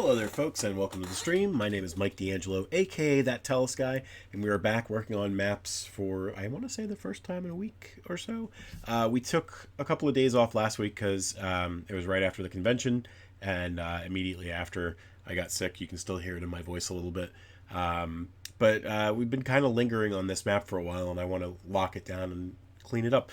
Hello there, folks, and welcome to the stream. My name is Mike D'Angelo, aka That Tellest Guy, and we are back working on maps for, I want to say, the first time in a week or so. We took a couple of days off last week because it was right after the convention, and immediately after I got sick. You can still hear it in my voice a little bit. But we've been kind of lingering on this map for a while, and I want to lock it down and clean it up.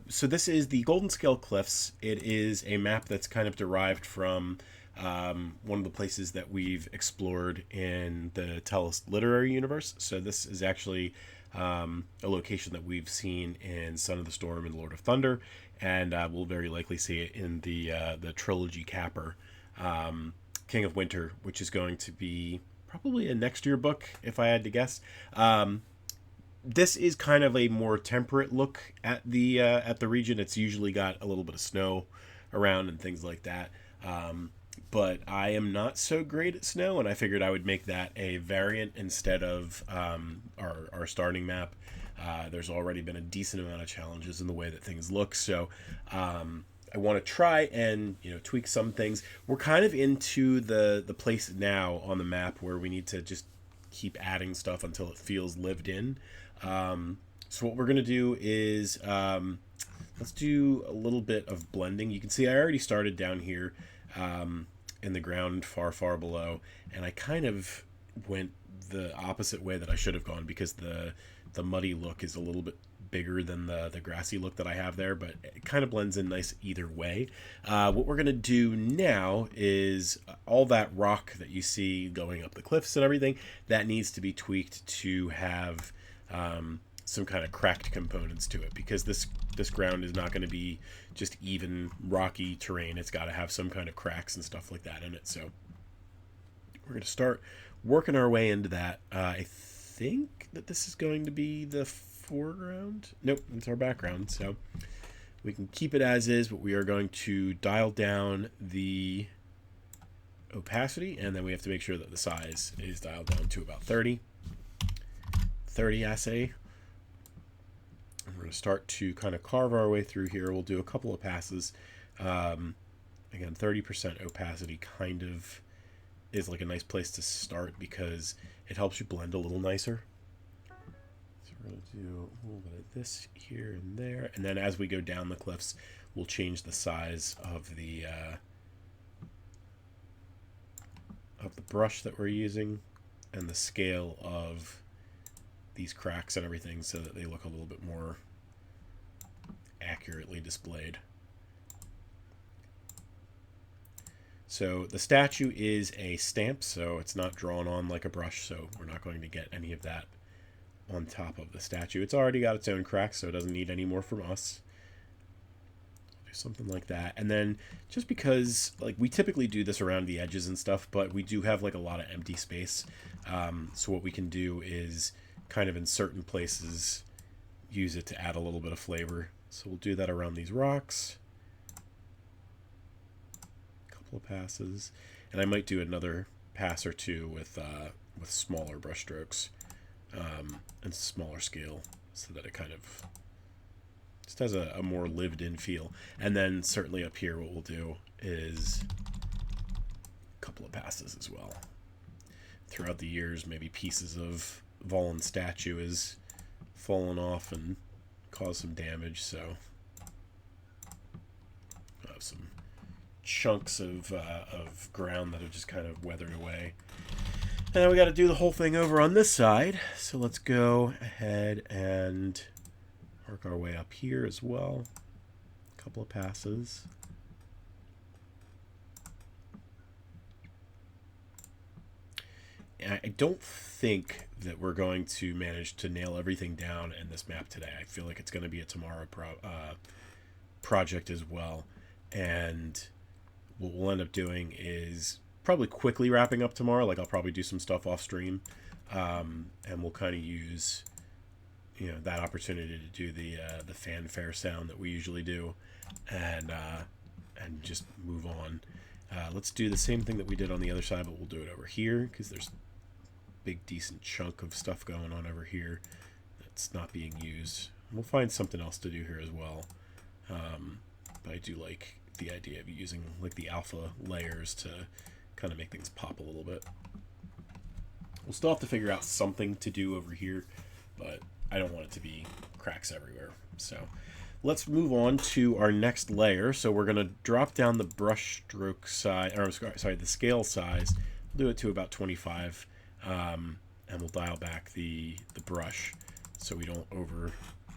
So this is the Goldenscale Cliffs. It is a map that's kind of derived from one of the places that we've explored in the Tellest literary universe. So this is actually a location that we've seen in Son of the Storm and Lord of Thunder, and we'll very likely see it in the trilogy capper, King of Winter, which is going to be probably a next year book, if I had to guess. This is kind of a more temperate look at the region. It's usually got a little bit of snow around and things like that. But I am not so great at snow, and I figured I would make that a variant instead of our starting map. There's already been a decent amount of challenges in the way that things look, so I want to try and tweak some things. We're kind of into the place now on the map where we need to just keep adding stuff until it feels lived in. So what we're going to do is let's do a little bit of blending. You can see I already started down here in the ground far below, and I kind of went the opposite way that I should have gone because the muddy look is a little bit bigger than the grassy look that I have there, but it kind of blends in nice either way. What we're going to do now is all that rock that you see going up the cliffs and everything, that needs to be tweaked to have some kind of cracked components to it, because this ground is not going to be just even rocky terrain. It's got to have some kind of cracks and stuff like that in it. So we're going to start working our way into that. I think that this is going to be the foreground. Nope, it's our background. So we can keep it as is, but we are going to dial down the opacity, and then we have to make sure that the size is dialed down to about 30 assay. And we're going to start to kind of carve our way through here. We'll do a couple of passes. Again, 30% opacity kind of is like a nice place to start because it helps you blend a little nicer. So we're going to do a little bit of this here and there. And then as we go down the cliffs, we'll change the size of the brush that we're using and the scale of these cracks and everything so that they look a little bit more accurately displayed. So the statue is a stamp, so it's not drawn on like a brush, so we're not going to get any of that on top of the statue. It's already got its own cracks, so it doesn't need any more from us. Do something like that. And then just because like we typically do this around the edges and stuff, but we do have like a lot of empty space. So what we can do is kind of in certain places use it to add a little bit of flavor. So we'll do that around these rocks. A couple of passes, and I might do another pass or two with smaller brush strokes and smaller scale, so that it kind of just has a more lived in feel. And then certainly up here what we'll do is a couple of passes as well. Throughout the years, maybe pieces of Volan's statue has fallen off and caused some damage, so I have some chunks of ground that have just kind of weathered away. And then we got to do the whole thing over on this side, so let's go ahead and work our way up here as well. A couple of passes. I don't think that we're going to manage to nail everything down in this map today. I feel like it's going to be a tomorrow project as well. And what we'll end up doing is probably quickly wrapping up tomorrow. Like I'll probably do some stuff off stream, and we'll kind of use that opportunity to do the fanfare sound that we usually do, and just move on. Let's do the same thing that we did on the other side, but we'll do it over here because there's big decent chunk of stuff going on over here that's not being used. We'll find something else to do here as well, but I do like the idea of using like the alpha layers to kind of make things pop a little bit. We'll still have to figure out something to do over here, but I don't want it to be cracks everywhere. So let's move on to our next layer. So we're going to drop down the brush stroke size, or sorry, the scale size. We'll do it to about 25, and we'll dial back the brush so we don't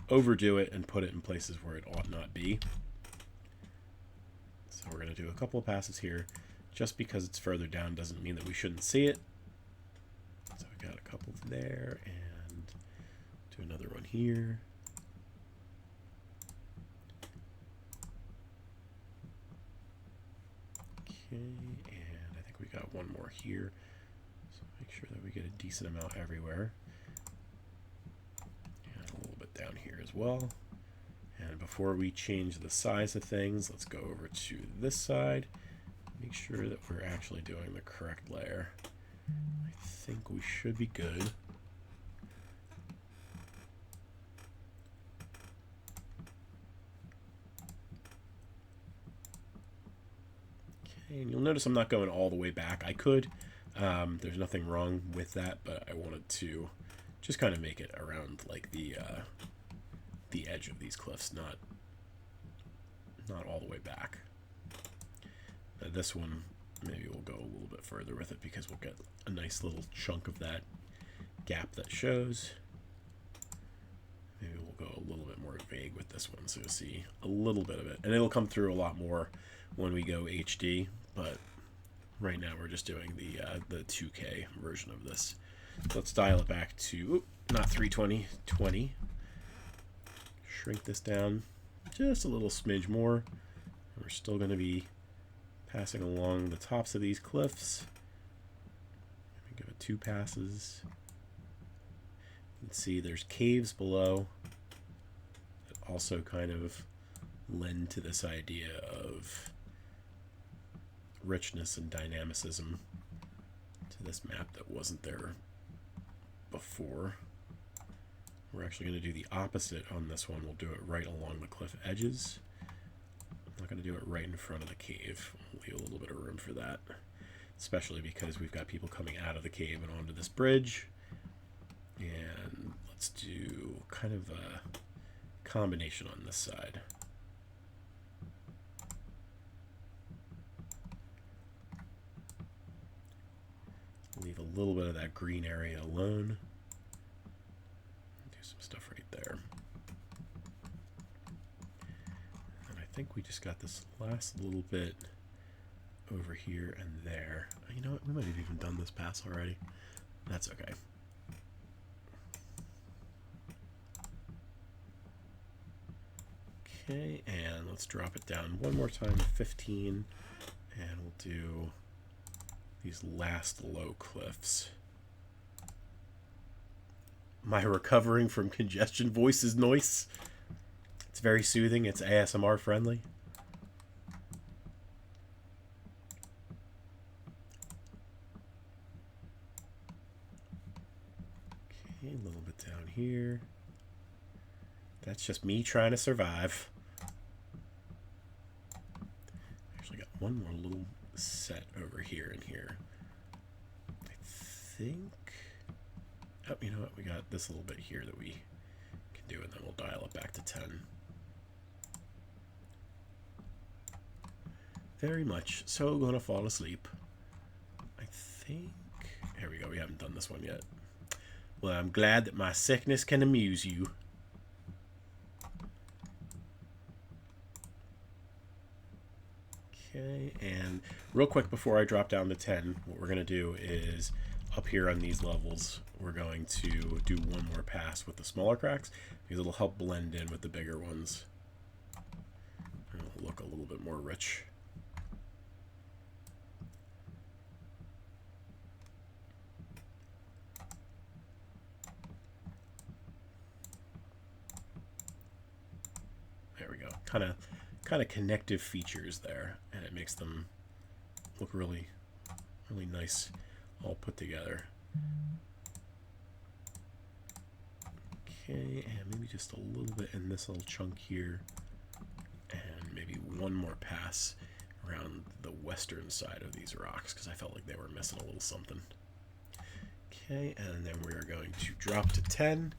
overdo it and put it in places where it ought not be. So we're going to do a couple of passes here. Just because it's further down doesn't mean that we shouldn't see it. So we got a couple there, and do another one here. Okay, and I think we got one more here. So make sure that we get a decent amount everywhere. And a little bit down here as well. And before we change the size of things, let's go over to this side. Make sure that we're actually doing the correct layer. I think we should be good. Okay, and you'll notice I'm not going all the way back. I could. There's nothing wrong with that, but I wanted to just kind of make it around like the edge of these cliffs, not all the way back. This one, maybe we'll go a little bit further with it because we'll get a nice little chunk of that gap that shows. Maybe we'll go a little bit more vague with this one so you'll see a little bit of it. And it'll come through a lot more when we go HD, but right now we're just doing the 2K version of this. So let's dial it back to, not 320, 20. Shrink this down just a little smidge more. We're still going to be passing along the tops of these cliffs. Give it 2 passes. You can see there's caves below that also kind of lend to this idea of richness and dynamicism to this map that wasn't there before. We're actually going to do the opposite on this one. We'll do it right along the cliff edges. I'm not going to do it right in front of the cave. We'll leave a little bit of room for that, especially because we've got people coming out of the cave and onto this bridge. And let's do kind of a combination on this side. Leave a little bit of that green area alone. Do some stuff right there. And I think we just got this last little bit over here and there. You know what? We might have even done this pass already. That's okay. Okay, and let's drop it down one more time, 15, and we'll do these last low cliffs. My recovering from congestion voice is nice. It's very soothing. It's ASMR friendly. Okay, a little bit down here. That's just me trying to survive. Actually got one more little set over here and here. I think, oh, you know what, we got this little bit here that we can do, and then we'll dial it back to 10. Very much so gonna fall asleep. I think, here we go, we haven't done this one yet. Well, I'm glad that my sickness can amuse you. Okay, and real quick before I drop down to 10, what we're going to do is up here on these levels, we're going to do one more pass with the smaller cracks because it'll help blend in with the bigger ones. And it'll look a little bit more rich. There we go. Kind of connective features there, and it makes them look really nice all put together. Okay, and maybe just a little bit in this little chunk here, and maybe one more pass around the western side of these rocks because I felt like they were missing a little something. Okay, and then we are going to drop to 10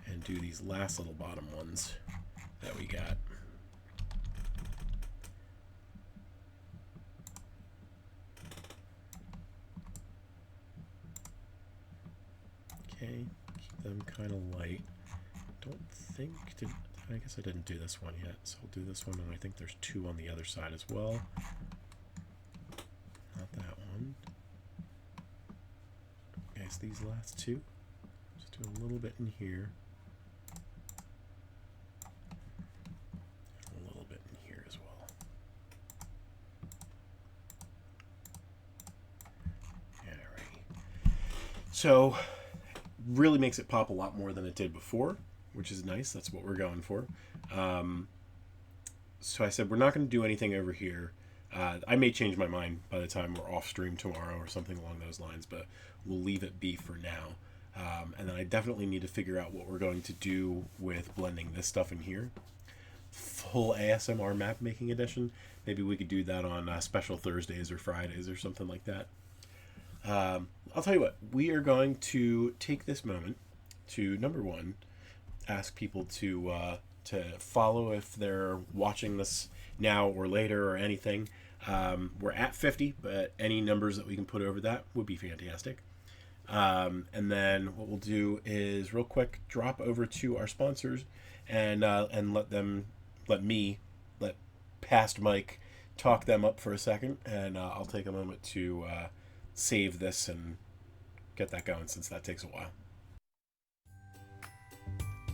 and do these last little bottom ones that we got. Okay, keep them kind of light. Don't think, I guess I didn't do this one yet, so I'll do this one, and I think there's 2 on the other side as well. Not that one. Okay, so these last 2. Just do a little bit in here. And a little bit in here as well. Alrighty. So, really makes it pop a lot more than it did before, which is nice. That's what we're going for. So I said we're not going to do anything over here. I may change my mind by the time we're off stream tomorrow or something along those lines, but we'll leave it be for now. And then I definitely need to figure out what we're going to do with blending this stuff in here. Full ASMR map making edition. Maybe we could do that on special Thursdays or Fridays or something like that. I'll tell you what, we are going to take this moment to, number 1, ask people to follow if they're watching this now or later or anything. We're at 50, but any numbers that we can put over that would be fantastic. And then what we'll do is real quick drop over to our sponsors and let past Mike talk them up for a second, and I'll take a moment to save this and get that going since that takes a while.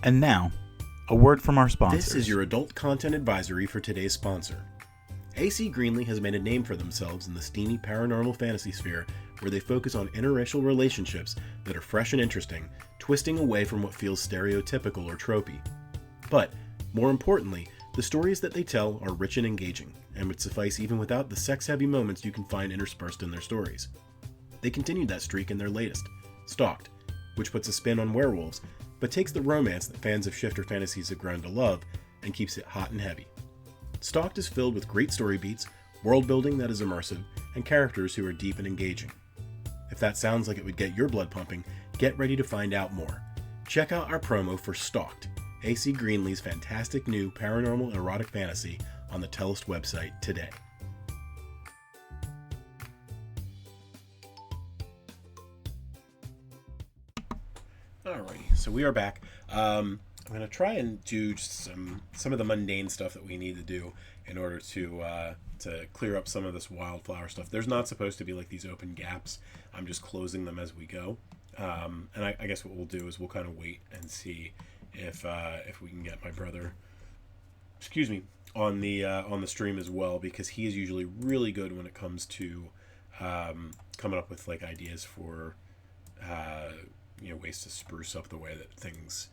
And now, a word from our sponsors. This is your adult content advisory for today's sponsor. AC Greenlee has made a name for themselves in the steamy paranormal fantasy sphere, where they focus on interracial relationships that are fresh and interesting, twisting away from what feels stereotypical or tropey. But, more importantly, the stories that they tell are rich and engaging, and would suffice even without the sex-heavy moments you can find interspersed in their stories. They continued that streak in their latest, Stalked, which puts a spin on werewolves, but takes the romance that fans of shifter fantasies have grown to love and keeps it hot and heavy. Stalked is filled with great story beats, world building that is immersive, and characters who are deep and engaging. If that sounds like it would get your blood pumping, get ready to find out more. Check out our promo for Stalked, AC Greenlee's fantastic new paranormal erotic fantasy, on the Tellest website today. Alrighty, so we are back. I'm going to try and do just some of the mundane stuff that we need to do in order to clear up some of this wildflower stuff. There's not supposed to be like these open gaps. I'm just closing them as we go. And I guess what we'll do is we'll kind of wait and see if we can get my brother, on the stream as well, because he is usually really good when it comes to coming up with like ideas for ways to spruce up the way that things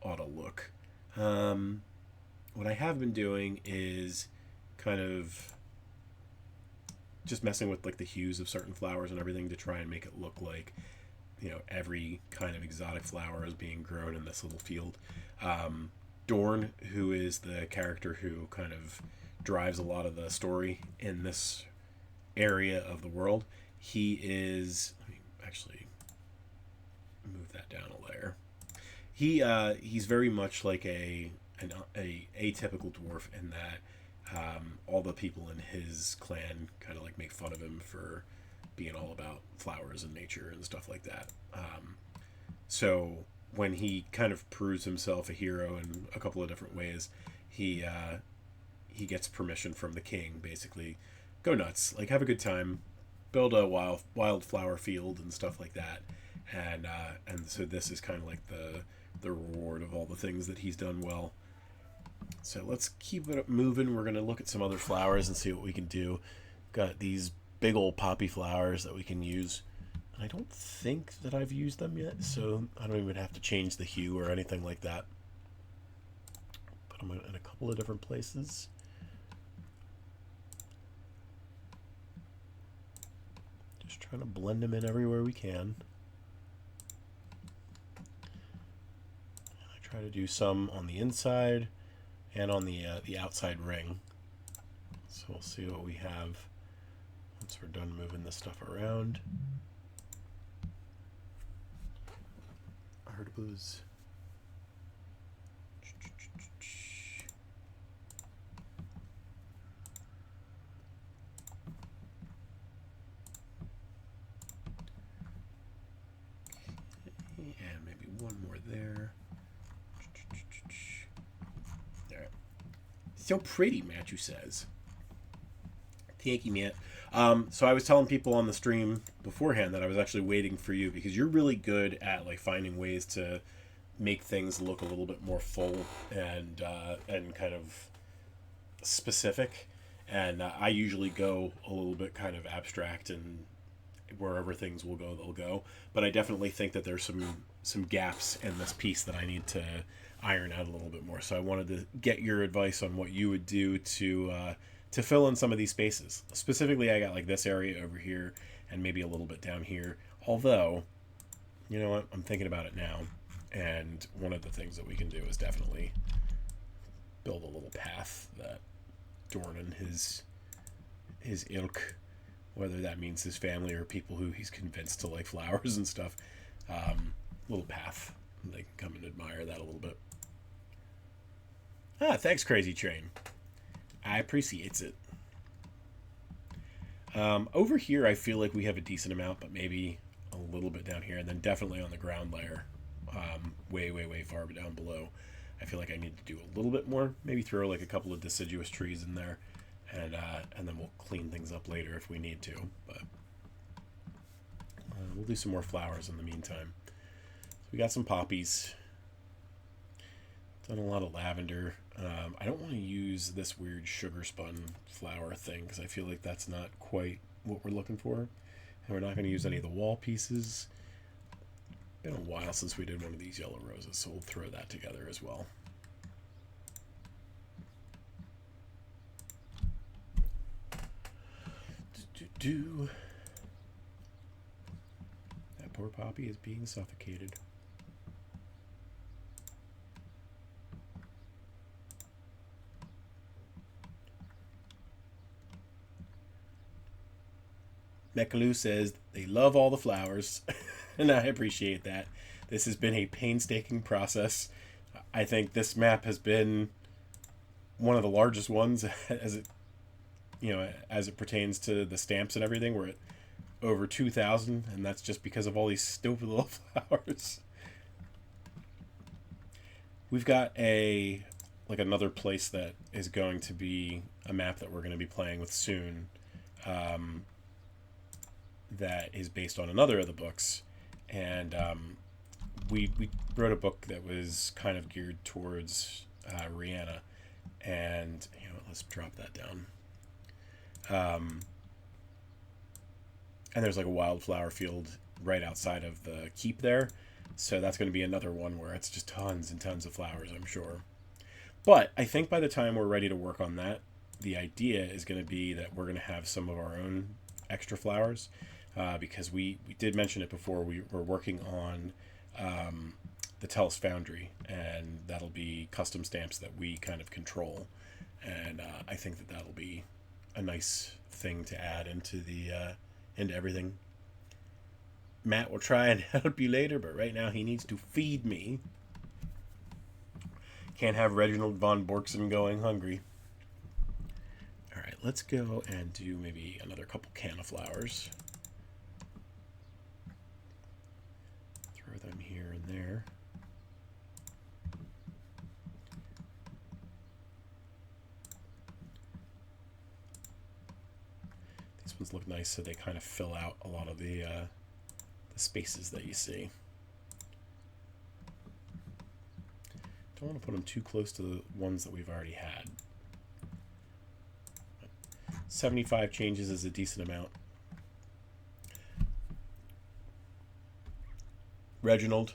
ought to look. What I have been doing is kind of just messing with like the hues of certain flowers and everything to try and make it look like, every kind of exotic flower is being grown in this little field. Dorn, who is the character who kind of drives a lot of the story in this area of the world, he is, let me actually move that down a layer. He's very much like a atypical dwarf in that all the people in his clan kind of like make fun of him for being all about flowers and nature and stuff like that. So when he kind of proves himself a hero in a couple of different ways, he gets permission from the king, basically, go nuts, like have a good time, build a wildflower field and stuff like that. And so this is kind of like the reward of all the things that he's done well. So let's keep it moving. We're going to look at some other flowers and see what we can do. Got these big old poppy flowers that we can use. And I don't think that I've used them yet, so I don't even have to change the hue or anything like that. Put them in a couple of different places. Just trying to blend them in everywhere we can. Try to do some on the inside and on the outside ring. So we'll see what we have once we're done moving this stuff around. Articles. And maybe one more there. There. So pretty, Matthew says. Thank you, Matt. So I was telling people on the stream beforehand that I was actually waiting for you because you're really good at like finding ways to make things look a little bit more full and kind of specific. And I usually go a little bit kind of abstract, and wherever things will go, they'll go. But I definitely think that there's some gaps in this piece that I need to iron out a little bit more. So I wanted to get your advice on what you would do to fill in some of these spaces. Specifically, I got like this area over here and maybe a little bit down here. Although, you know what? I'm thinking about it now. And one of the things that we can do is definitely build a little path that Dornan, his ilk, whether that means his family or people who he's convinced to like flowers and stuff, little path. They can come and admire that a little bit. Thanks, Crazy Train. I appreciate it. Over here, I feel like we have a decent amount, but maybe a little bit down here, and then definitely on the ground layer, way, way, way far down below. I feel like I need to do a little bit more. Maybe throw like a couple of deciduous trees in there, and then we'll clean things up later if we need to. But we'll do some more flowers in the meantime. So we got some poppies. Done a lot of lavender. I don't want to use this weird sugar spun flower thing because I feel like that's not quite what we're looking for. And we're not going to use any of the wall pieces. Been a while since we did one of these yellow roses, so we'll throw that together as well. That poor poppy is being suffocated. Mechaloo says they love all the flowers, and I appreciate that. This has been a painstaking process. I think this map has been one of the largest ones as it pertains to the stamps and everything. We're at over 2,000, and that's just because of all these stupid little flowers. We've got another place that is going to be a map that we're going to be playing with soon. That is based on another of the books, and we wrote a book that was kind of geared towards Rihanna, and let's drop that down. And there's like a wildflower field right outside of the keep there, so that's going to be another one where it's just tons and tons of flowers, I'm sure. But I think by the time we're ready to work on that, the idea is going to be that we're going to have some of our own extra flowers. Because we did mention it before, we were working on the Tellest Foundry, and that'll be custom stamps that we kind of control, and I think that that'll be a nice thing to add into everything. Matt will try and help you later, but right now he needs to feed me. Can't have Reginald von Borksen going hungry. All right, let's go and do maybe another couple can of flowers. Them here and there. These ones look nice, so they kind of fill out a lot of the spaces that you see. Don't want to put them too close to the ones that we've already had. 75 changes is a decent amount. Reginald,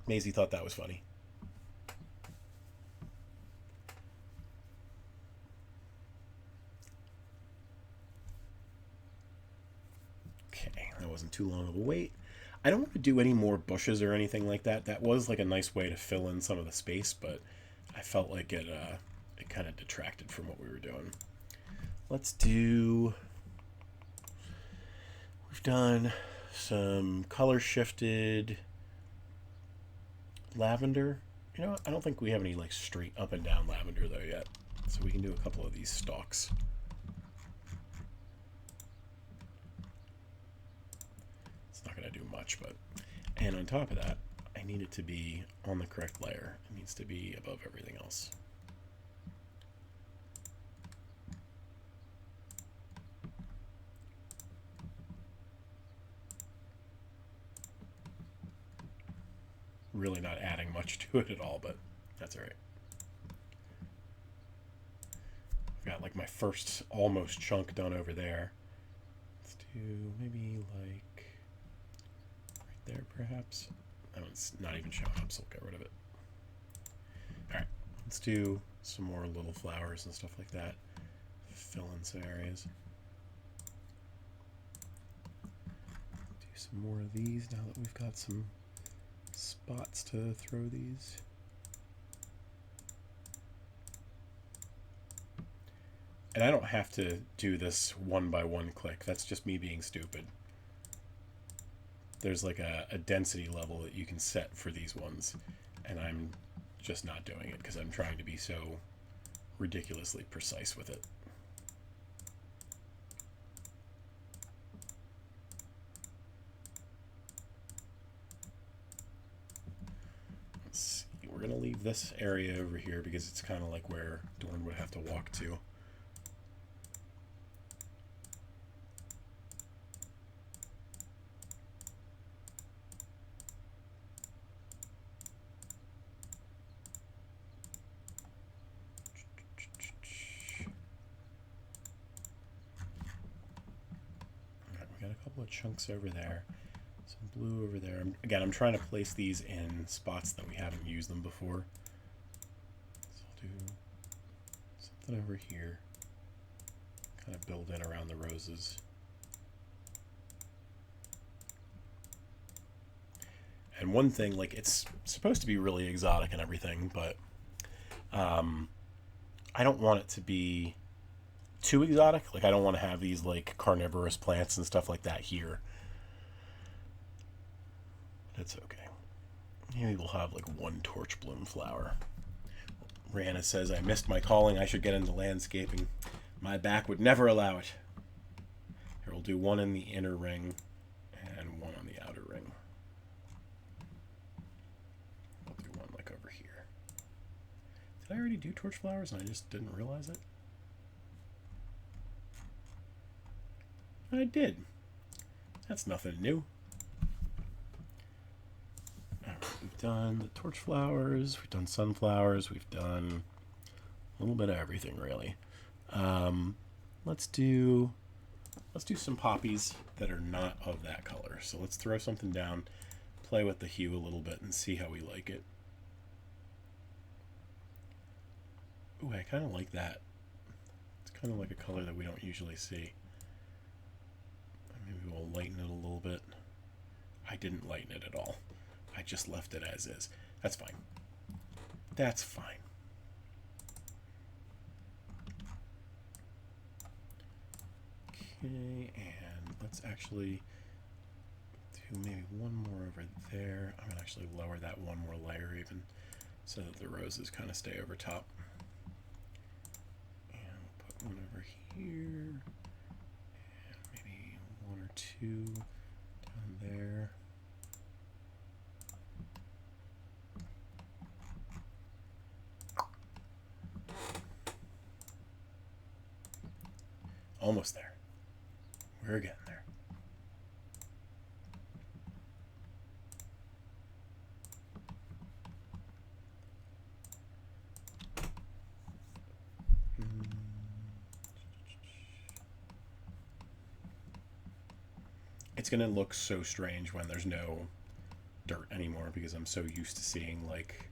Maisie thought that was funny. Okay, that wasn't too long of a wait. I don't want to do any more bushes or anything like that. That was like a nice way to fill in some of the space, but I felt like it kind of detracted from what we were doing. Let's do... We've done some color shifted lavender. You know what? I don't think we have any like straight up and down lavender though yet. So we can do a couple of these stalks. It's not going to do much, but... And on top of that, I need it to be on the correct layer. It needs to be above everything else. Really not adding much to it at all, but that's all right. I've got like my first almost chunk done over there. Let's do maybe like right there perhaps. That one's not even showing up, so I'll get rid of it. All right, let's do some more little flowers and stuff like that. Fill in some areas. Do some more of these now that we've got some spots to throw these. And I don't have to do this one by one click. That's just me being stupid. There's like a density level that you can set for these ones, and I'm just not doing it because I'm trying to be so ridiculously precise with it. We're going to leave this area over here because it's kind of like where Dorn would have to walk to. Alright, we got a couple of chunks over there. Blue over there. Again, I'm trying to place these in spots that we haven't used them before. So I'll do something over here. Kind of build in around the roses. And one thing, like, it's supposed to be really exotic and everything, but I don't want it to be too exotic. Like, I don't want to have these, like, carnivorous plants and stuff like that here. That's okay. Maybe we'll have like one torch bloom flower. Rihanna says, I missed my calling. I should get into landscaping. My back would never allow it. Here, we'll do one in the inner ring and one on the outer ring. I'll do one like over here. Did I already do torch flowers and I just didn't realize it? I did. That's nothing new. We've done the torch flowers, we've done sunflowers, we've done a little bit of everything really. Let's do some poppies that are not of that color. So let's throw something down, play with the hue a little bit, and see how we like it. Ooh, I kind of like that. It's kind of like a color that we don't usually see. Maybe we'll lighten it a little bit. I didn't lighten it at all. I just left it as is. That's fine. That's fine. Okay, and let's actually do maybe one more over there. I'm going to actually lower that one more layer even so that the roses kind of stay over top. And we'll put one over here. And maybe one or two down there. Almost there. We're getting there. It's going to look so strange when there's no dirt anymore because I'm so used to seeing like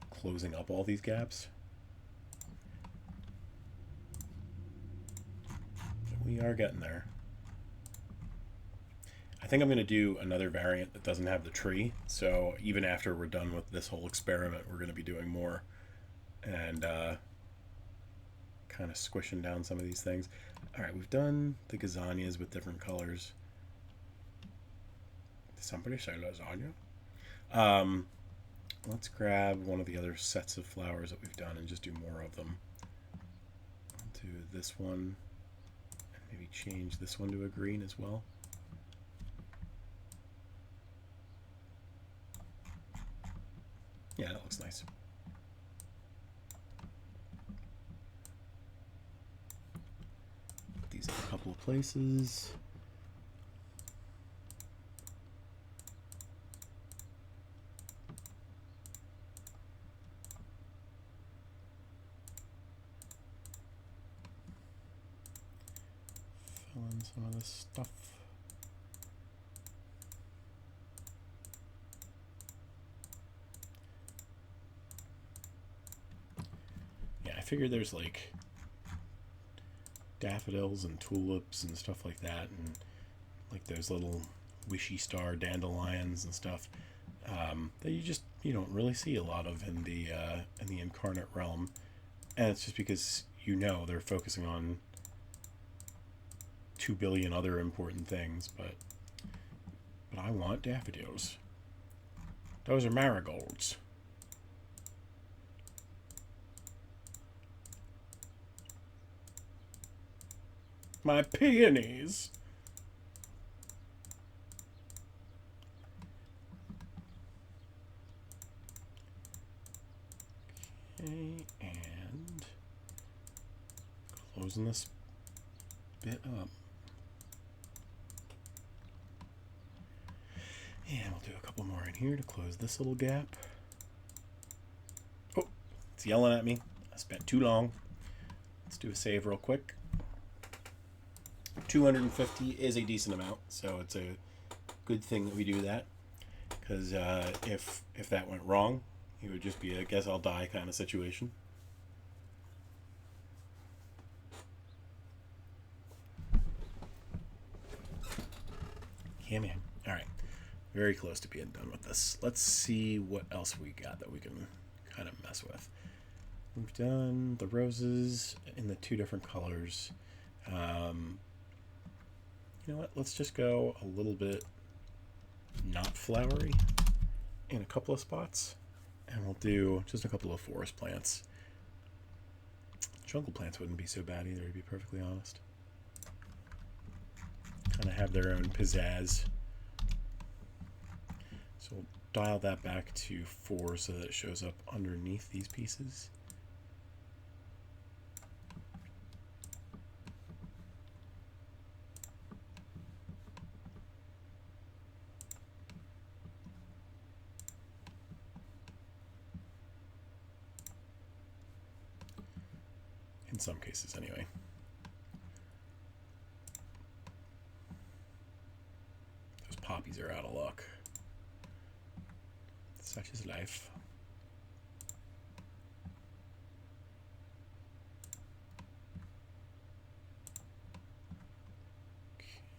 closing up all these gaps. We are getting there. I think I'm going to do another variant that doesn't have the tree. So even after we're done with this whole experiment, we're going to be doing more and kind of squishing down some of these things. All right, we've done the gazanias with different colors. Did somebody say lasagna? Let's grab one of the other sets of flowers that we've done and just do more of them. I'll do this one, and maybe change this one to a green as well. Yeah, that looks nice. Put these in a couple of places. Fill in some of this stuff. I figure there's like daffodils and tulips and stuff like that, and like those little wishy star dandelions and stuff that you don't really see a lot of in the Inkarnate realm, and it's just because they're focusing on 2 billion other important things, but I want daffodils. Those are marigolds. My peonies. Okay, and closing this bit up. And we'll do a couple more in here to close this little gap. Oh, it's yelling at me. I spent too long. Let's do a save real quick. 250 is a decent amount, so it's a good thing that we do that, because if that went wrong, it would just be a guess I'll die kind of situation. Yeah, man. All right, very close to being done with this. Let's see what else we got that we can kind of mess with. We've done the roses in the 2 different colors. You know what? Let's just go a little bit not flowery in a couple of spots, and we'll do just a couple of forest plants. Jungle plants wouldn't be so bad either, to be perfectly honest. Kind of have their own pizzazz. So we'll dial that back to 4 so that it shows up underneath these pieces. In some cases, anyway. Those poppies are out of luck. Such is life.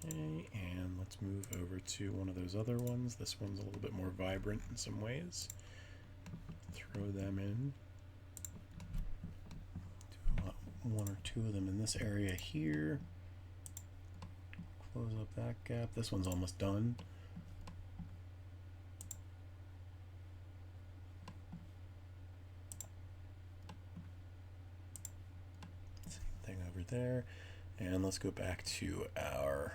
Okay, and let's move over to one of those other ones. This one's a little bit more vibrant in some ways. Throw them in. 1 or 2 of them in this area here. Close up that gap. This one's almost done. Same thing over there. And let's go back to our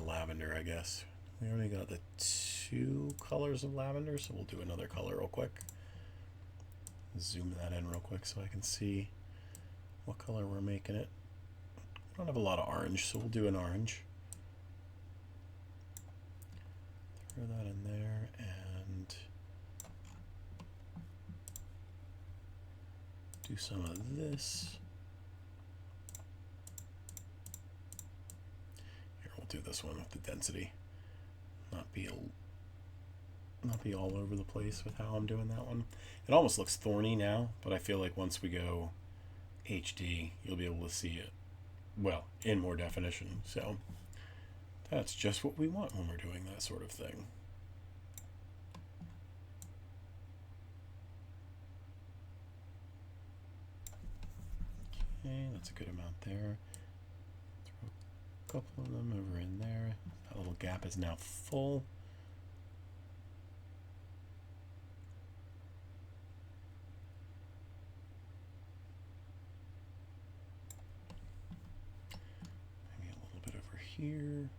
lavender, I guess. We already got the 2 colors of lavender, so we'll do another color real quick. Zoom that in real quick so I can see what color we're making it. I don't have a lot of orange, so we'll do an orange. Throw that in there and do some of this. Here, we'll do this one with the density. Not be all over the place with how I'm doing that one. It almost looks thorny now, but I feel like once we go HD, you'll be able to see it, well, in more definition. So that's just what we want when we're doing that sort of thing. Okay, that's a good amount there. Throw a couple of them over in there. That little gap is now full. Maybe a little bit over here.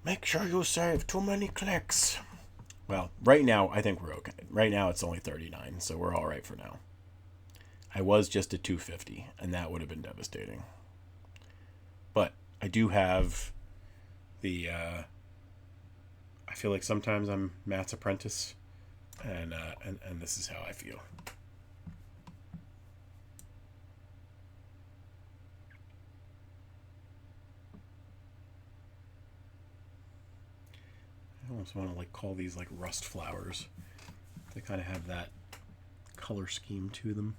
Make sure you save too many clicks. Well, right now, I think we're okay. Right now, it's only 39, so we're all right for now. I was just at 250, and that would have been devastating. But I do have the... I feel like sometimes I'm Matt's apprentice, and this is how I feel. I almost want to like call these like rust flowers. They kind of have that color scheme to them.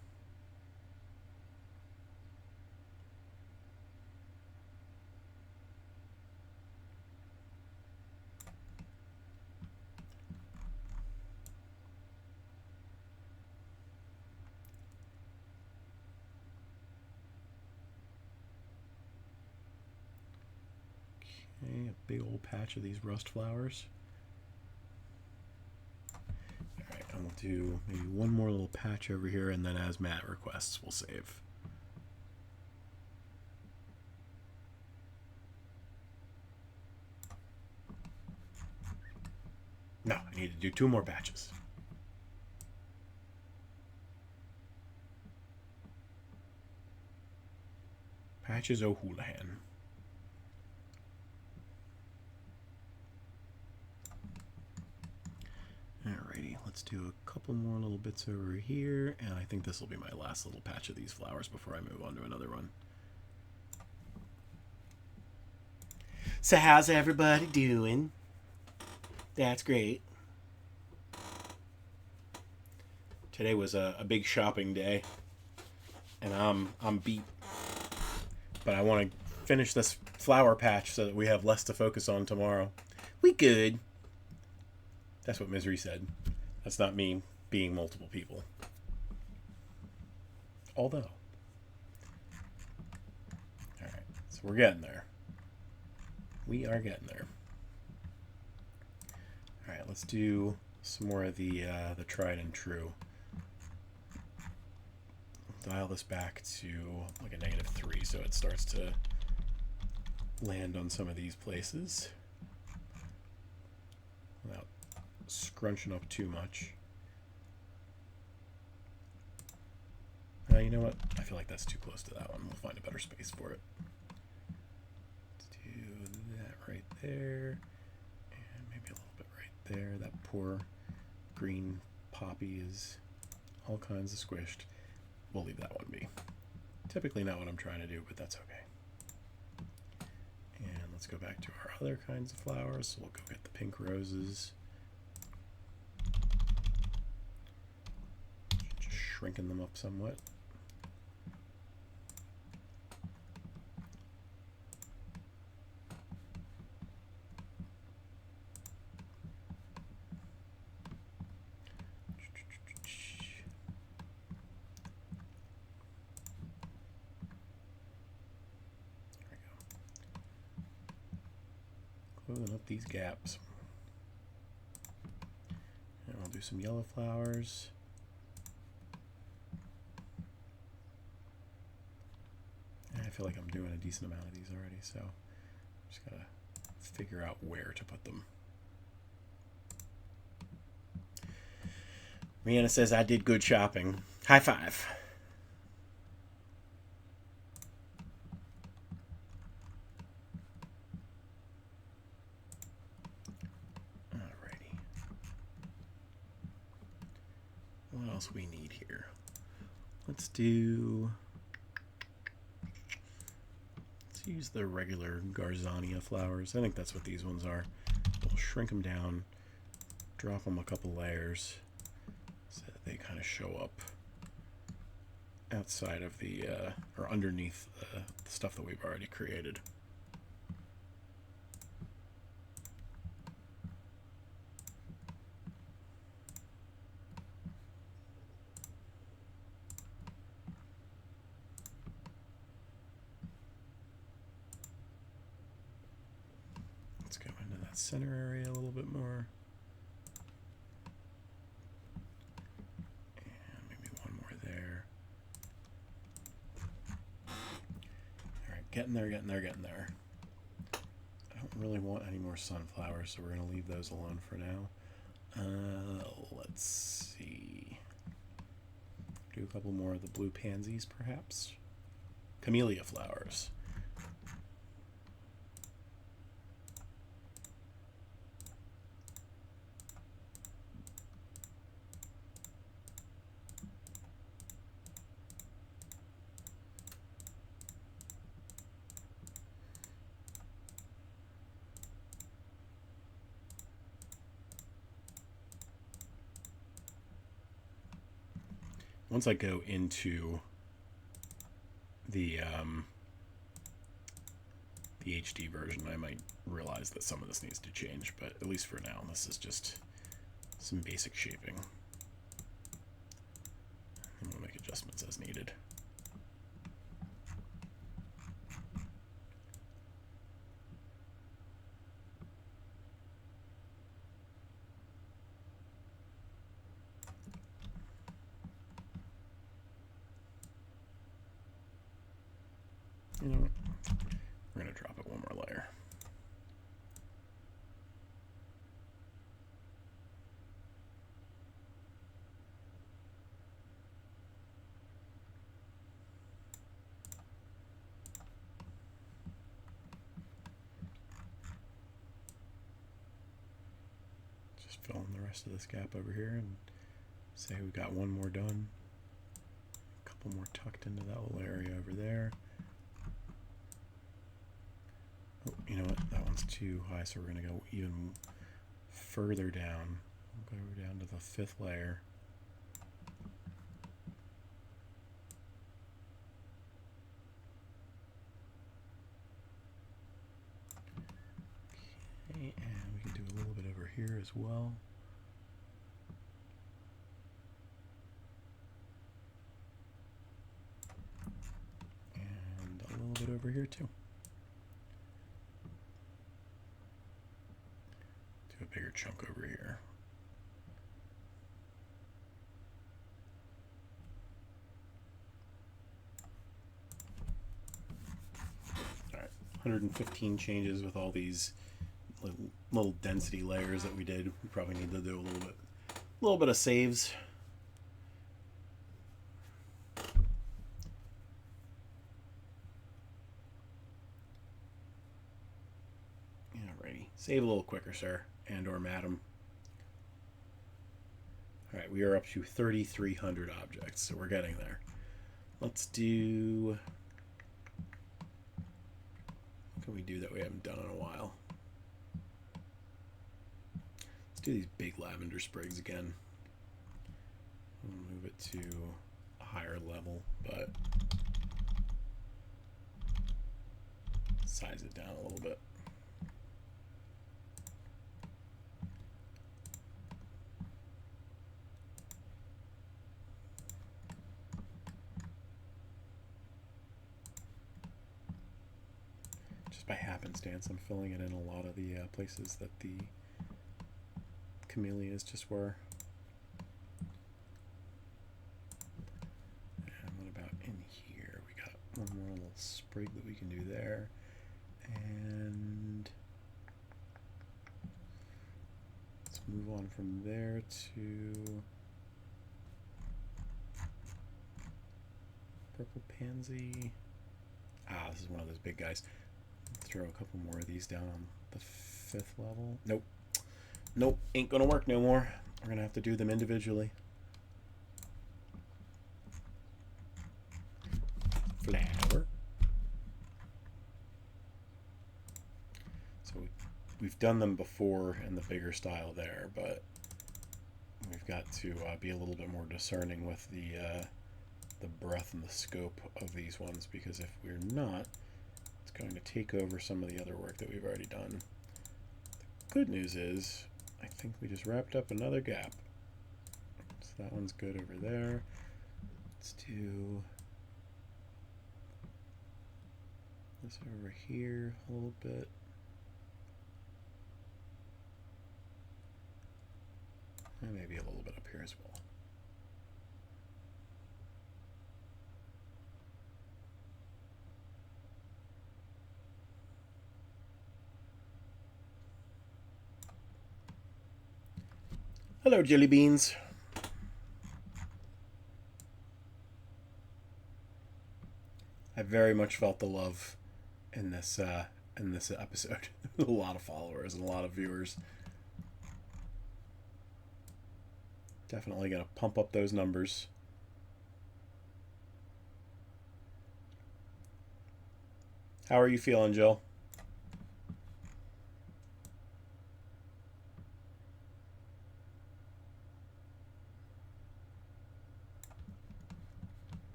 Okay, a big old patch of these rust flowers. Alright, and we'll do maybe one more little patch over here, and then as Matt requests, we'll save. No, I need to do 2 more patches. Patches O'Houlihan. Alrighty, let's do a couple more little bits over here, and I think this will be my last little patch of these flowers before I move on to another one. So how's everybody doing? That's great. Today was a big shopping day, and I'm beat. But I want to finish this flower patch so that we have less to focus on tomorrow. We good. That's what Misery said. That's not me being multiple people. Although. Alright, so we're getting there. We are getting there. Alright, let's do some more of the tried and true. Dial this back to like a -3 so it starts to land on some of these places without scrunching up too much. You know what? I feel like that's too close to that one. We'll find a better space for it. Let's do that right there. And maybe a little bit right there. That poor green poppy is all kinds of squished. We'll leave that one be. Typically not what I'm trying to do, but that's okay. And let's go back to our other kinds of flowers. So we'll go get the pink roses. Just shrinking them up somewhat. Closing up these gaps. And we'll do some yellow flowers. And I feel like I'm doing a decent amount of these already, so just gotta figure out where to put them. Rihanna says I did good shopping. High five. What else we need here? Let's use the regular Garzania flowers. I think that's what these ones are. We'll shrink them down, drop them a couple layers so that they kind of show up outside of the or underneath the stuff that we've already created. center area a little bit more. And maybe one more there. All right, getting there, getting there, getting there. I don't really want any more sunflowers, so we're going to leave those alone for now. Let's see. Do a couple more of the blue pansies, perhaps. Camellia flowers. Once I go into the HD version, I might realize that some of this needs to change, but at least for now, this is just some basic shaping. And we'll make adjustments as needed. You know what? We're going to drop it one more layer. Just fill in the rest of this gap over here and say we've got one more done. A couple more tucked into that little area over there. Oh, you know what? That one's too high, so we're going to go even further down. We'll go down to the 5th layer. Okay, and we can do a little bit over here as well. And a little bit over here too. A bigger chunk over here. All right, 115 changes with all these little density layers that we did. We probably need to do a little bit of saves. Alrighty, save a little quicker, sir. And or madam. All right, we are up to 3,300 objects, so we're getting there. Let's do... What can we do that we haven't done in a while? Let's do these big lavender sprigs again. We'll move it to a higher level, but size it down a little bit. By happenstance, I'm filling it in a lot of the places that the camellias just were. And what about in here? We got one more little sprig that we can do there. And let's move on from there to purple pansy. Ah, this is one of those big guys. Throw a couple more of these down on the 5th level. Nope. Nope, ain't gonna work no more. We're gonna have to do them individually. Flower. So we've done them before in the bigger style there, but we've got to be a little bit more discerning with the breadth and the scope of these ones, because if we're not, it's going to take over some of the other work that we've already done. The good news is, I think we just wrapped up another gap. So that one's good over there. Let's do this over here a little bit. And maybe a little bit up here as well. Hello, jelly beans. I very much felt the love in this episode. A lot of followers and a lot of viewers. Definitely gonna pump up those numbers. How are you feeling, Jill?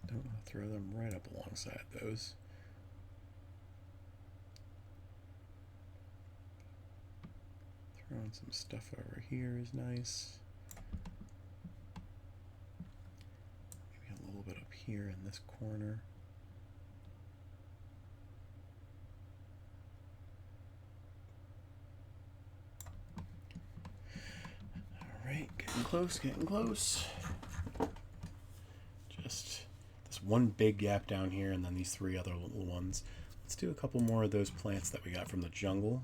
Don't want to throw them right up alongside those. Throwing some stuff over here is nice. Maybe a little bit up here in this corner. Alright, getting close, getting close. Just this one big gap down here and then these three other little ones. Let's do a couple more of those plants that we got from the jungle.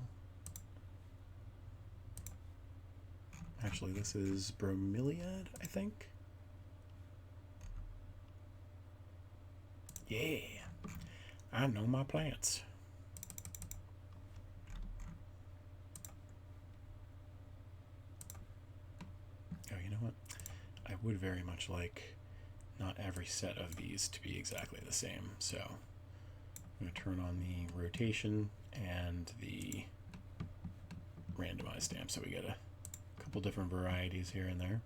Actually, this is bromeliad, I think. Yeah, I know my plants. Oh, you know what? I would very much like not every set of these to be exactly the same. So I'm going to turn on the rotation and the randomized stamp so we get a couple different varieties here and there.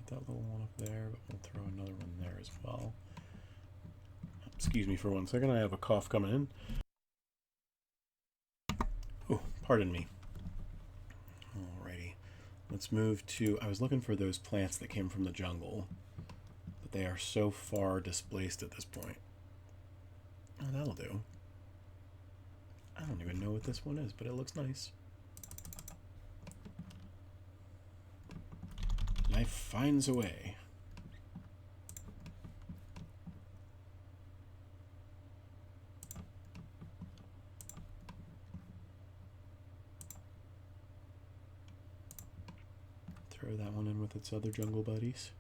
That little one up there, but we'll throw another one there as well. Excuse me for 1 second, I have a cough coming in. Oh, pardon me. Alrighty, let's move to, I was looking for those plants that came from the jungle, but they are so far displaced at this point. Oh, that'll do. I don't even know what this one is, but it looks nice. Life finds a way. Throw that one in with its other jungle buddies.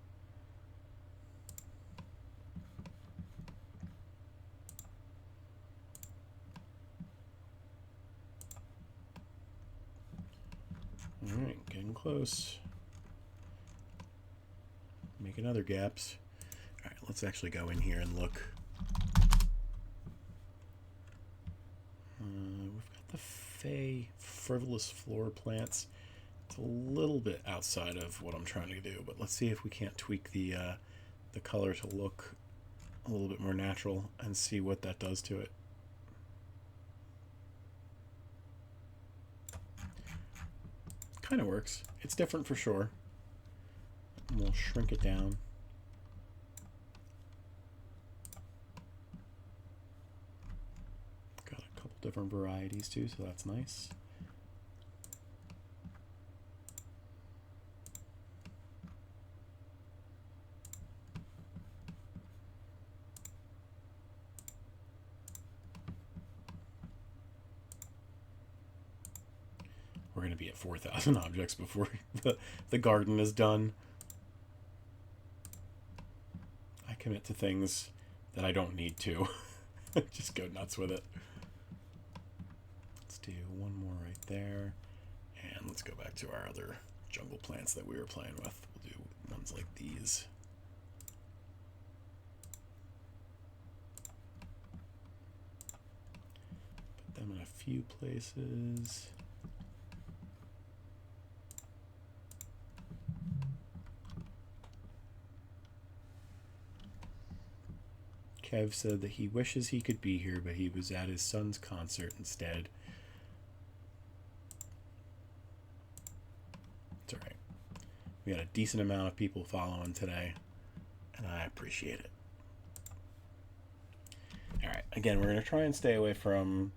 Alright, getting close. Making other gaps. Alright, let's actually go in here and look. We've got the Fey frivolous floor plants. It's a little bit outside of what I'm trying to do, but let's see if we can't tweak the color to look a little bit more natural and see what that does to it. Kind of works. It's different for sure. And we'll shrink it down. Got a couple different varieties too, so that's nice. We're going to be at 4,000 objects before the garden is done. I commit to things that I don't need to. Just go nuts with it. Let's do one more right there. And let's go back to our other jungle plants that we were playing with. We'll do ones like these. Put them in a few places. Kev said that he wishes he could be here, but he was at his son's concert instead. It's alright. We had a decent amount of people following today, and I appreciate it. Alright, again, we're going to try and stay away from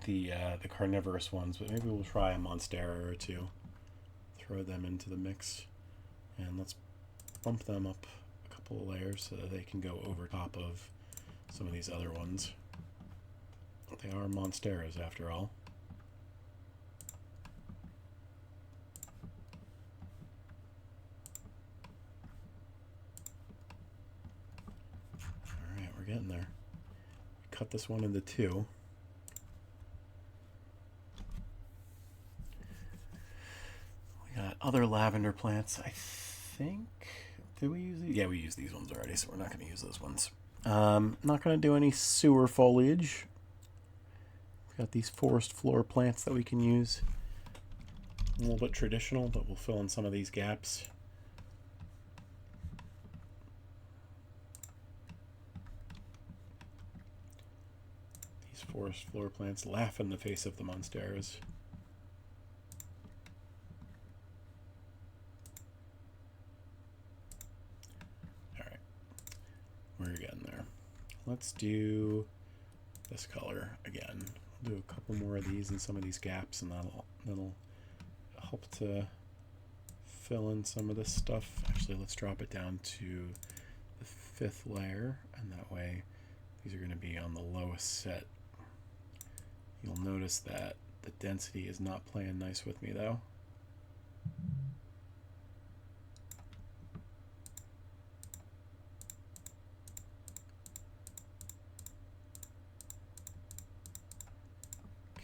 the carnivorous ones, but maybe we'll try a Monstera or two. Throw them into the mix, and let's bump them up a couple of layers so that they can go over top of some of these other ones. They are Monsteras after all. Alright, we're getting there. Cut this one into two. We got other lavender plants, I think. Did we use these? Yeah, we used these ones already, so we're not going to use those ones. Not going to do any sewer foliage. We've got these forest floor plants that we can use. A little bit traditional, but we'll fill in some of these gaps. These forest floor plants laugh in the face of the Monsteras. We're getting there. Let's do this color again. We'll do a couple more of these in some of these gaps, and that'll help to fill in some of this stuff. Actually, let's drop it down to the 5th layer, and that way these are going to be on the lowest set. You'll notice that the density is not playing nice with me though.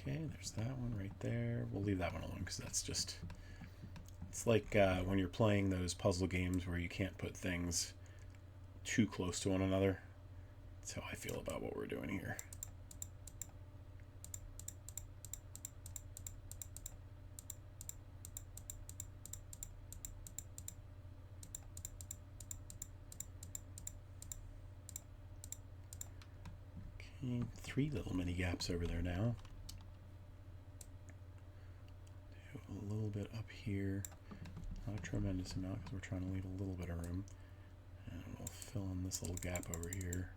Okay, there's that one right there. We'll leave that one alone because that's just... It's like when you're playing those puzzle games where you can't put things too close to one another. That's how I feel about what we're doing here. Okay, 3 little mini gaps over there now. A little bit up here, not a tremendous amount because we're trying to leave a little bit of room, and we'll fill in this little gap over here.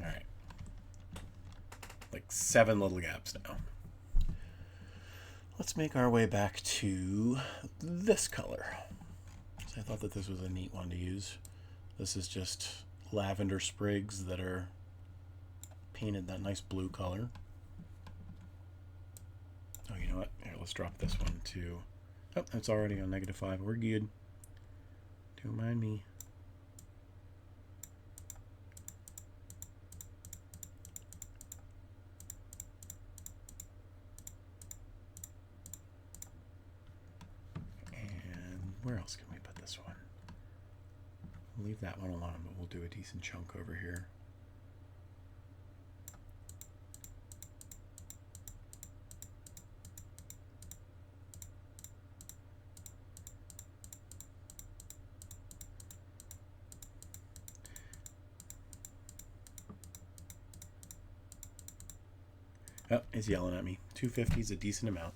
Alright, like 7 little gaps now. Let's make our way back to this color. So I thought that this was a neat one to use. This is just lavender sprigs that are painted that nice blue color. Oh, you know what? Here, let's drop this one too. Oh, it's already on -5. We're good. Don't mind me. And where else can we put this one? We'll leave that one alone, but we'll do a decent chunk over here. Oh, it's yelling at me. 250 is a decent amount.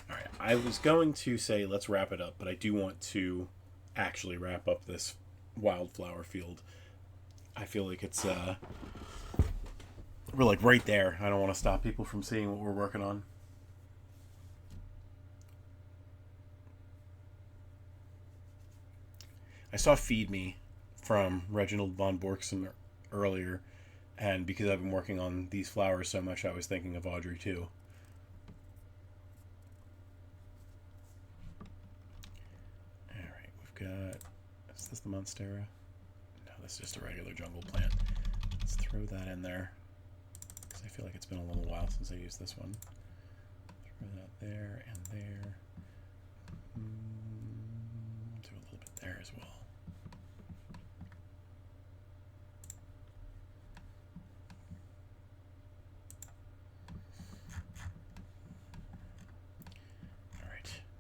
Alright, I was going to say let's wrap it up, but I do want to actually wrap up this wildflower field. I feel like it's, we're like right there. I don't want to stop people from seeing what we're working on. I saw Feed Me from Reginald von Borkson earlier, and because I've been working on these flowers so much, I was thinking of Audrey too. Alright, we've got... Is this the Monstera? No, this is just a regular jungle plant. Let's throw that in there, because I feel like it's been a little while since I used this one. Throw that there and there. Do a little bit there as well.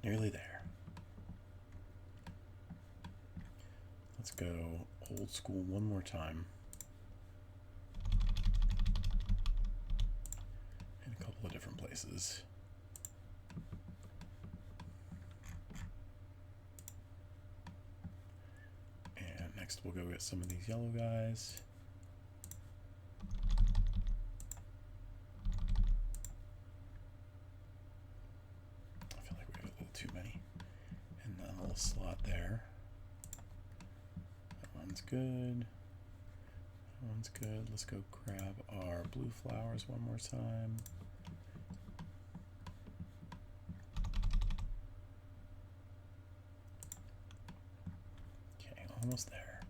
Nearly there. go old school one more time. In a couple of different places. And next we'll go get some of these yellow guys. I feel like we have a little too many. And then a little slot there. That one's good. That one's good. Let's go grab our blue flowers one more time. Okay, almost there.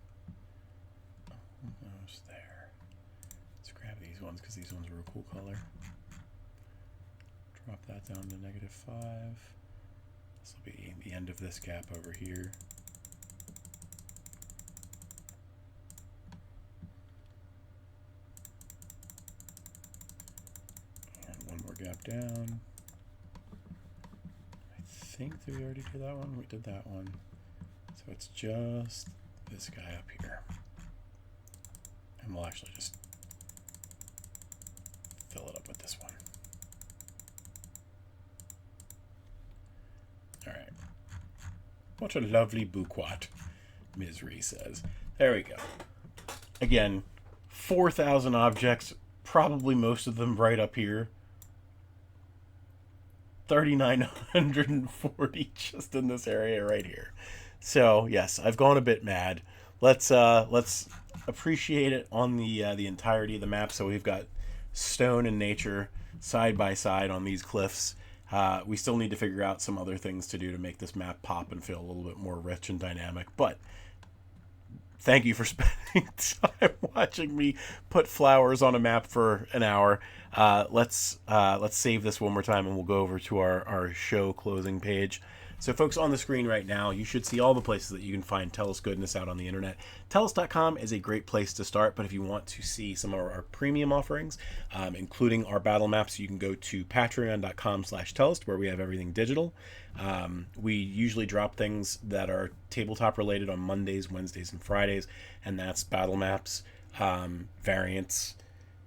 Almost there. Let's grab these ones because these ones were a cool color. Drop that down to -5. This will be the end of this gap over here. And one more gap down. I think that we already did that one. We did that one. So it's just this guy up here. And we'll actually just fill it up with this one. All right. What a lovely bouquet, Misery says. There we go. Again, 4,000 objects, probably most of them right up here. 3,940 just in this area right here. So yes, I've gone a bit mad. Let's appreciate it on the entirety of the map. So we've got stone and nature side by side on these cliffs. We still need to figure out some other things to do to make this map pop and feel a little bit more rich and dynamic. But thank you for spending time watching me put flowers on a map for an hour. Let's save this one more time and we'll go over to our show closing page. So folks, on the screen right now, you should see all the places that you can find Tellest goodness out on the internet. Tellest.com is a great place to start, but if you want to see some of our premium offerings, including our battle maps, you can go to patreon.com/Tellest, where we have everything digital. We usually drop things that are tabletop related on Mondays, Wednesdays, and Fridays, and that's battle maps, variants,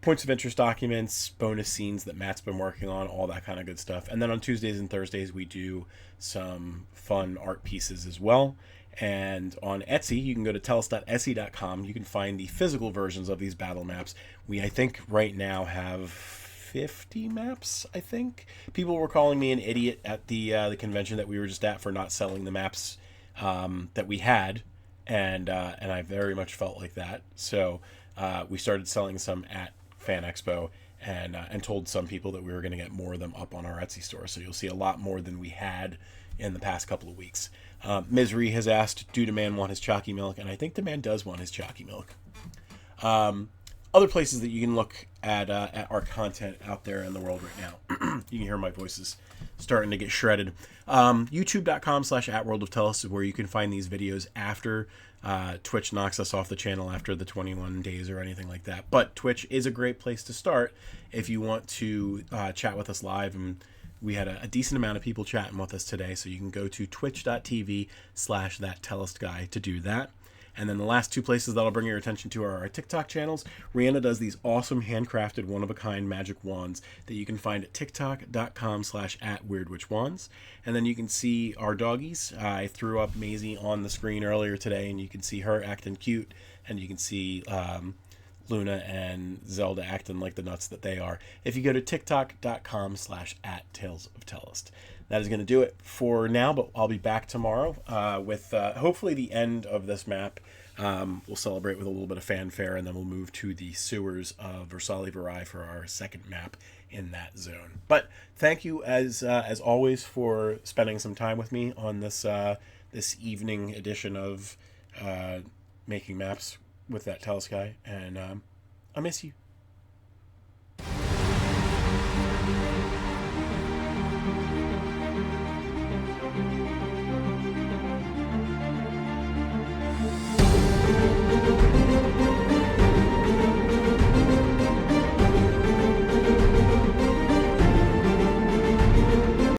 points of interest documents, bonus scenes that Matt's been working on, all that kind of good stuff. And then on Tuesdays and Thursdays, we do some fun art pieces as well. And on Etsy, you can go to tellest.etsy.com. You can find the physical versions of these battle maps. We, I think, right now have 50 maps, I think. People were calling me an idiot at the convention that we were just at for not selling the maps that we had. And I very much felt like that. So we started selling some at Fan Expo and told some people that we were going to get more of them up on our Etsy store. So you'll see a lot more than we had in the past couple of weeks. Misery has asked, do the man want his chalky milk? And I think the man does want his chalky milk. Other places that you can look at our content out there in the world right now. You can hear my voice is starting to get shredded. YouTube.com/@WorldOfTellest is where you can find these videos after Twitch knocks us off the channel after the 21 days or anything like that. But Twitch is a great place to start if you want to chat with us live. And we had a decent amount of people chatting with us today. So you can go to twitch.tv/ThatTellestGuy to do that. And then the last two places that'll bring your attention to are our TikTok channels. Rihanna does these awesome handcrafted one-of-a-kind magic wands that you can find at tiktok.com/@WeirdWitchWands. And then you can see our doggies. I threw up Maisie on the screen earlier today, and you can see her acting cute, and you can see Luna and Zelda acting like the nuts that they are. If you go to tiktok.com/@TalesOfTellest. That is going to do it for now, but I'll be back tomorrow with hopefully the end of this map. We'll celebrate with a little bit of fanfare, and then we'll move to the sewers of Versali Varai for our second map in that zone. But thank you, as always, for spending some time with me on this this evening edition of Making Maps with That Tellest Guy, and I miss you.